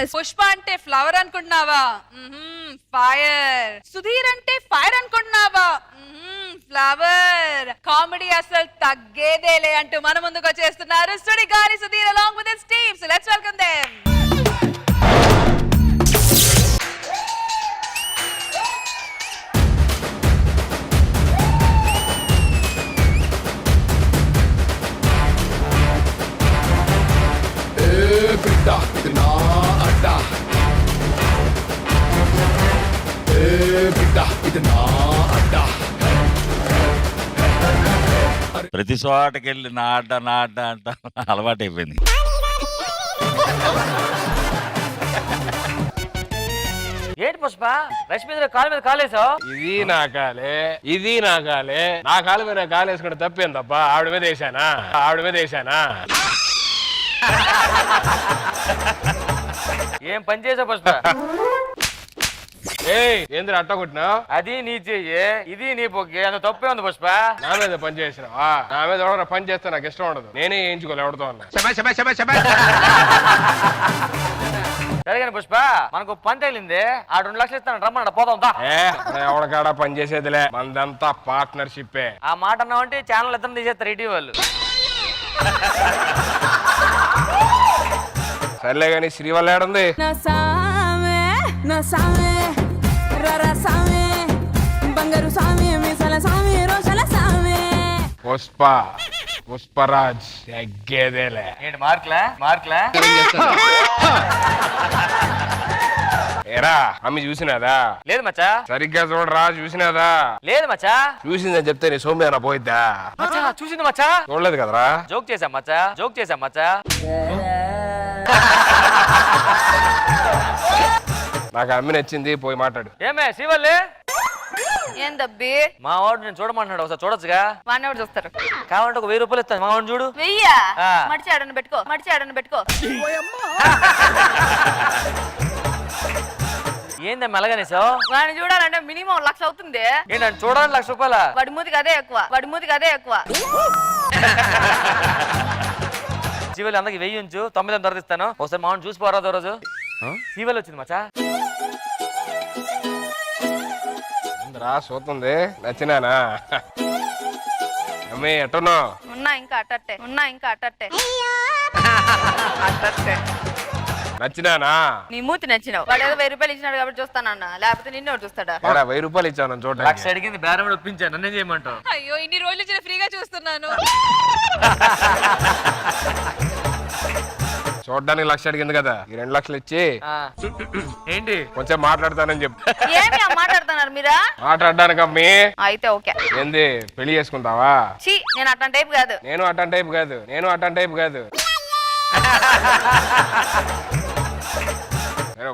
this. Pushpa అంటే flower అనుకుంటున్నావా? Fire. Sudheer అంటే ఫైర్ అనుకుంటున్నావా? ఫ్లవర్. కామెడీ అసలు తగ్గేదేలే అంటూ మన ముందుకు వచ్చేస్తున్నారు Sudigali Sudheer along with his team. So let's welcome them. ప్రతి చోటకి వెళ్ళి నా అడ్డ అంట అలవాటైపోయింది. ఏంటి పుష్ప రష్మి కాలు మీద కాలేసావు? ఇది నా కాలే నా కాలు మీద కాలు వేసుకుంటే తప్పేం తప్ప ఆవిడ మీద వేసానా ఏం పని చేసావు పుష్ప? ఏంద్ర అట్ట కొట్టినా? అది నీ చెయ్యి, ఇది నీ పొగ్గి, అంత తప్పే ఉంది పుష్ప. నా మీద పని చేసినావా? నా మీద ఎవరైనా పని చేస్తే నాకు ఇష్టం ఉండదు, నేనే వేయించుకోలే ఎవరితో అన్నా. సరిగానే పుష్ప మనకు పని తగిలింది, ఆ 2 లక్షలు ఇస్తాను రమ్మన్నాడు, పోదాం. ఎవరికాడా పని చేసేదిలే, మనదంతా పార్ట్నర్షిప్. ఆ మాట అన్నావంటే ఛానల్ ఇద్దరు తీసేస్తారు ఇటీ వాళ్ళు. సర్లే గాని శ్రీవల్ల ఏడుంది? నా సామే రరా సామే బంగారు సామే మిసల సామే రోషల సామే. పుష్పరాజ్ ఎగ్గేదేలే. ఏంటి మార్క్లా ఏరా అమ్మి చూసినాదా? లేదు మచ్చా. సరిగ్గా చూడరా, చూసినాదా? లేదు మచ్చా. చూసిందని చెప్తే నీ సోమ్యాన పోయిద్దా? చూసింది మచ్చా. చూడలేదు కదరా? జోక్ చేశాం మచ్చా. నాకు అమ్మి నచ్చింది, పోయి మాట్లాడు. ఏమే శివల్లి? ఏందబ్బి? మా వాడు నేను చూడమంటున్నాడు, ఒకసారి చూడొచ్చుగా. వాడిని ఎవరు చూస్తారు? కావాలంటే ఒక 1000 రూపాయలు ఇస్తాను, మా వాడిని చూడు. 1000? ఆ. మడిచి ఆడని పెట్టుకో. ఏంది మెల్లగానేసావు? వాడిని చూడాలంటే మినిమం 1 లక్ష అవుతుంది. ఏంటంటే చూడడానికి 1 లక్ష రూపాయల? వాడి మూతికి అదే ఎక్కువ. శివల్లి అందరికి 1000 ఉంచు, 900 తర్వాత ఇస్తాను. ఒకసారి మా వాడిని చూసి పోరాదు రోజు. శివల్లి వచ్చింది మచ్చా. రా చూస్తుంది, నచ్చినానా? అమ్మి ఎట్టున్నావు? ఉన్నా ఇంకా అట్టట్టే. నచ్చినానా? నీ మూతి నచ్చినావు. వాడు ఏదో 1000 రూపాయలు ఇచ్చినాడు కాబట్టి చూస్తానన్నా, లేకపోతే నిన్నోడు చూస్తాడా? 1000 రూపాయలు ఇచ్చాను చూడండి. 1 లక్ష అడిగింది, బేరం ఒప్పించాను, నన్నేం చేయమంటావు? అయ్యో ఇన్ని రోజులు నుంచి ఫ్రీగా చూస్తున్నాను. చూడడానికి 1 లక్ష అడిగింది కదా, ఈ 2 లక్షలు ఇచ్చి ఏంటి కొంచెం మాట్లాడతానని చెప్పు. ఏమి మాట్లాడుతున్నారు మీరా? మాట్లాడడానికి అమ్మి. అయితే ఓకే. ఏంది పెళ్లి చేసుకుంటావా? ఛీ, నేను అట్లాంటి టైప్ కాదు. నేను అట్లాంటి టైప్ కాదు.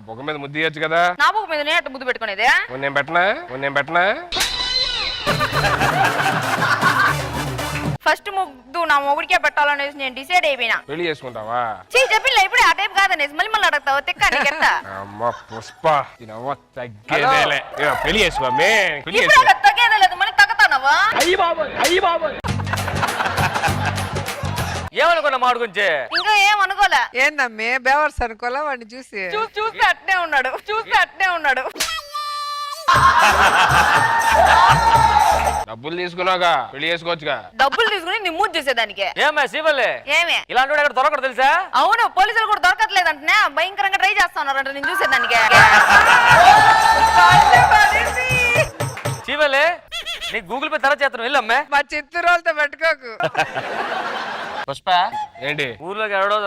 బొగ్గ మీద ముద్దు ఇయ్యొచ్చు కదా. నా బొగ్గ మీద నేను అట్ట ముద్దు పెట్టుకునేదే. నేను పెట్టనా? ఫస్ట్ ముద్దు నా మొగుడికే పెట్టాలనేసి నేను డిసైడ్ అయిపోయినా. పెళ్లి చేసుకుంటావా? చెప్పిల్ల ఇప్పుడే ఆ టైప్ కాదనేసి మళ్ళీ అడగతావు తెక్క నీకెత్త. అమ్మ పుష్ప తగ్గేదేలే. పెళ్లి చేసుకో తగ్గేదేలేదు మళ్ళీ తగ్గతానవా? ఏమనుకున్నా మాడు గురించి? ఇంకా ఏం అనుకోలే. ఏందమ్మే బేవర్స్ అనుకోలే వాడిని చూసి చూస్తే అట్నే ఉన్నాడు. డబ్బులు తీసుకున్నాగా పెళ్లి చేసుకోవచ్చుగా. డబ్బులు తీసుకుని నీ మూడు చేసేదానికి. ఏమే శివల్లి? ఏమే ఇలాంటి వాడు ఎక్కడ దొరకడు తెలుసా? అవును, పోలీసులు కూడా దొరకట్లేదంటే భయంకరంగా ట్రై చేస్తున్నారంట నేను చూసేదానికి. శివల్లి నీకు గూగుల్ పే తర్వాత చేస్తాను, వెళ్ళమ్మే. మా చిత్తూరుతో పెట్టుకోకు. పుష్ప ఏంటి? ఊర్లోకి ఎవడో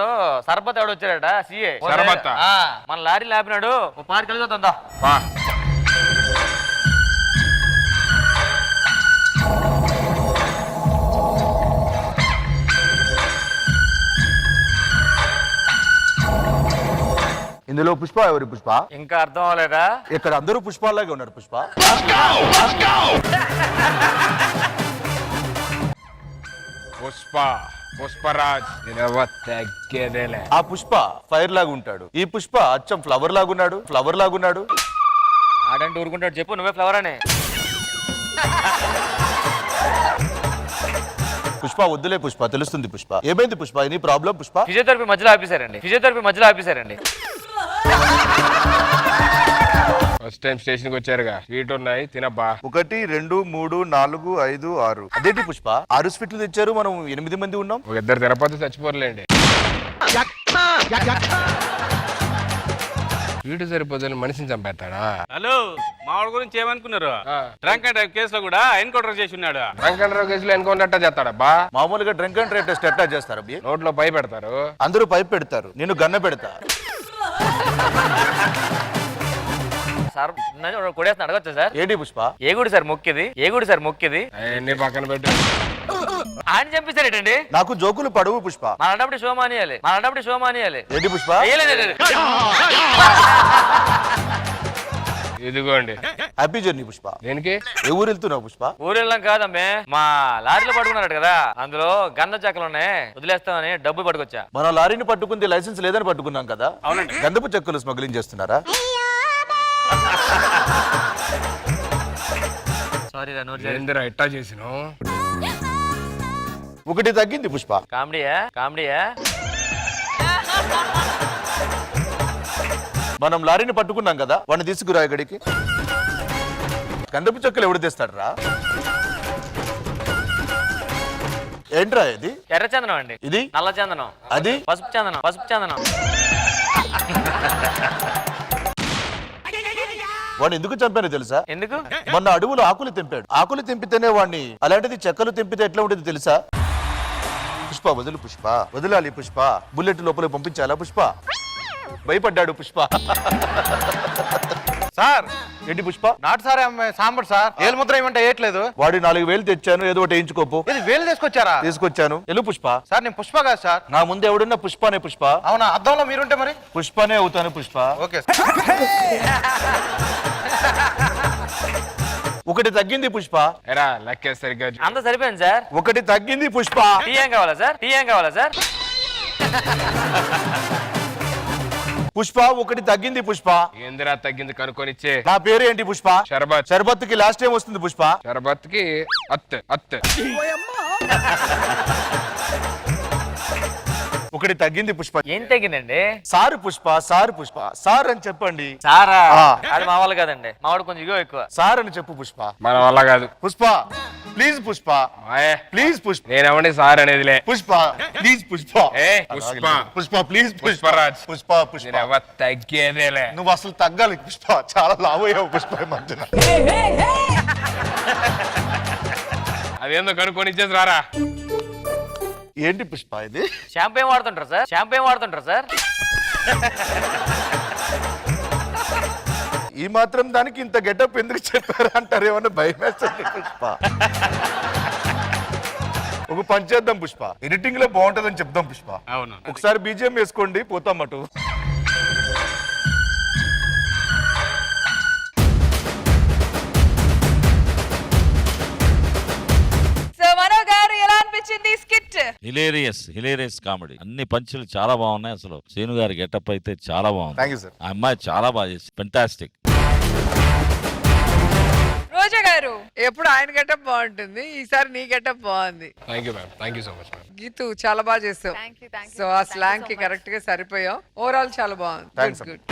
సర్బత్ వచ్చాడట, సిఏ సర్బత్. మన లారీ లాపినాడు, ఓ పార్క్ వెళ్ళిపోతుందా? ఇందులో పుష్ప ఎవరి పుష్ప? ఇంకా అర్థం అవ్వలేదా? ఇక్కడ అందరూ పుష్పాలాగే ఉన్నారు. పుష్ప పుష్పరాజ్ తగ్గేదేలే. ఆ పుష్ప ఫైర్ లాగా ఉంటాడు, ఈ పుష్ప అచ్చం ఫ్లవర్ లాగున్నాడు. ఆడంటే ఊరుకుంటాడు, చెప్పు నువ్వే ఫ్లవర్ అని. పుష్ప వద్దులే పుష్ప, తెలుస్తుంది పుష్ప. ఏమైంది Pushpa? Any problem Pushpa? Physiotherapy మధ్యలో ఆపేశారండి. ఫస్ట్ టైం స్టేషన్ కి వచ్చారుగా స్వీట్ ఉన్నాయి తినబ్బా. 1 2 3 4 5 6 అదేంటి పుష్ప 6 స్వీట్లు తెచ్చారు, మనం 8 మంది ఉన్నాం. ఒక ఇద్దరు తినపోతే చచ్చిపోర్లేండి. స్వీట్ సరిపోతే మనిషిని చంపేస్తాడా? హలో, మావాడి గురించి ఏమనుకున్నారు? డ్రంక్ అండ్ డ్రైవ్ కేసులో కూడా ఎన్కౌంటర్ చేసి ఉన్నాడు. డ్రంక్ అండ్ డ్రైవ్ కేసులో ఎన్కౌంటర్ చేస్తాడబ్బా. మామూలుగా డ్రంక్ అండ్ డ్రైవ్ టెస్ట్ ఎట్లా చేస్తారు అబ్బి? నోట్లో పై పెడతారు. అందరూ పైప్ పెడతారు, నేను గన్న పెడతా. సార్ కొడేస్తున్నా అడగొచ్చా సార్? ఏంటి పుష్ప? ఏ గుడి సార్ మొక్కిది? ఏ గుడి సార్ మొక్కిది? అవన్నీ పక్కన పెట్టు. ఆయన చంపిస్తారేటండి? నాకు జోకులు పడవు పుష్ప. మన అన్నప్పుడు షో మానేయాలి, మన అన్నప్పుడు షో మానేయాలి. ఏంటి పుష్ప? ఇదిగోండి హ్యాపీ జర్నీ పుష్ప. దేనికి? ఏ ఊరు వెళ్తున్నావు పుష్ప? ఊరు వెళ్ళాం కాదమ్మే, మా లారీలో పట్టుకున్నాడు కదా, అందులో గంధ చెక్కలు ఉన్నాయి, వదిలేస్తామని డబ్బులు పట్టుకొచ్చా. మన లారీని పట్టుకుంది లైసెన్స్ లేదని పట్టుకున్నాం కదా. అవునండి. గంధపు చెక్కలు స్మగ్లింగ్ చేస్తున్నారా? సారీ రా, నోరు ఏందిరా ఇట్టా చేసినావు? 1 తగ్గింది పుష్ప. కామెడీయా? కామెడీయా? మనం లారీని పట్టుకున్నాం కదా, వాడిని తీసుకురా ఇక్కడికి. గంధపు చెక్కలు ఎవడు తెస్తాడు రా? ఏంట్రా ఇది? ఎర్ర చందనం అండి. ఇది నల్ల చందనం. అది పసుపు చందనం. పసుపు చందనం. వాడిని ఎందుకు చంపానో తెలుసా? ఎందుకు? మొన్న అడవులు ఆకులు తెంపాడు. ఆకులు తెంపితేనే వాడిని, అలాంటిది చెక్కలు తెంపితే ఎట్లా ఉంటుంది తెలుసా? పుష్ప వదులు పుష్ప, వదలాలి పుష్ప. బుల్లెట్ లోపల పంపించాలా పుష్ప? భయపడ్డాడు పుష్ప. సార్ ఏంటి పుష్ప? నాటు సారే సాంబడు సార్, ఏలు ముద్ర ఏమంటే వేయట్లేదు. వాడి 4,000 తెచ్చాను, ఏదో ఒకటి వేయించుకోపు. ఇది వేలు తీసుకొచ్చారా? తీసుకొచ్చాను. ఎల్లు పుష్ప. సార్ నేను పుష్ప కాదు సార్. నా ముందు ఎవడున్నా పుష్పనే పుష్ప. అవునా? అద్దంలో మీరుంటే మరి పుష్పనే అవుతాను పుష్ప. Okay sir. 1 తగ్గింది పుష్ప. ఎరా లెక్కే సరిగ్గా అంత సరిపోయింది సార్. 1 తగ్గింది పుష్ప. టీ ఏం కావాలా సార్? టీ ఏం కావాలా సార్? పుష్ప 1 తగ్గింది పుష్ప. ఏందిరా తగ్గింది కనుక్కొనిచ్చే. నా పేరు ఏంటి పుష్ప? షర్బత్. షర్బత్ కి లాస్ట్ టైం వస్తుంది పుష్ప. షర్బత్ కి అత్ అత్. 1 తగ్గింది పుష్ప. ఏం తగ్గిందండి? Sir Pushpa, sir Pushpa, sir అని చెప్పండి. సారా? ఆ. అది మా వాళ్ళు కాదండి, మా వాడు కొంచెం ఇగో ఎక్కువ. సార్ అని చెప్పు పుష్ప. మన వల్ల కాదు పుష్ప ప్లీజ్ పుష్ప, ఆయ్. ప్లీజ్ పుష్ప. నేనెవడి సార్ అనేదిలే. పుష్ప ప్లీజ్ పుష్ప. ఏ పుష్ప. పుష్ప ప్లీజ్ పుష్పరాజ్. పుష్ప పుష్ప. నేనెవ తగ్గేదేలే. నువ్వు అసలు తగ్గాలి పుష్ప, చాలా లావయ్యావు పుష్ప ఈ మధ్యన. అదేందో కనుక్కొనిచ్చేసి రారా. ఏంటి పుష్ప ఇది? షాంపూ ఏం వాడుతుంటారు సార్? షాంపూ ఏం వాడుతుంటారు సార్? ఈ మాత్రం దానికి ఇంత గెటప్ ఎందుకు చెప్పారు అంటారు, ఏమన్నా భయం వేస్తుంది పుష్ప. ఒక పని చేద్దాం పుష్ప, ఎడిటింగ్ లో బాగుంటదని చెప్దాం పుష్ప. అవును. ఒకసారి బీజిఎం వేసుకోండి, పోతాం అటు. సో మనో గారు ఎలా అనిపించింది స్కిట్? Hilarious comedy. అన్ని పంచులు చాలా బాగున్నాయి. అసలు శ్రీను గారి గెటప్ అయితే చాలా బాగుంది. Thank you sir. ఆ అమ్మాయి చాలా బాగా చేసి ఫెంటాస్టిక్. రోజా గారు ఎప్పుడు ఆయన గెటప్ బాగుంటుంది, ఈసారి నీ గెటప్ బాగుంది. Thank you ma'am, thank you so much ma'am. Geethu చాలా బాగా చేసావు. సో ఆ స్లాంగ్ కి కరెక్ట్ గా సరిపోయావు. ఓవరాల్ చాలా బాగుంది. Thanks, good.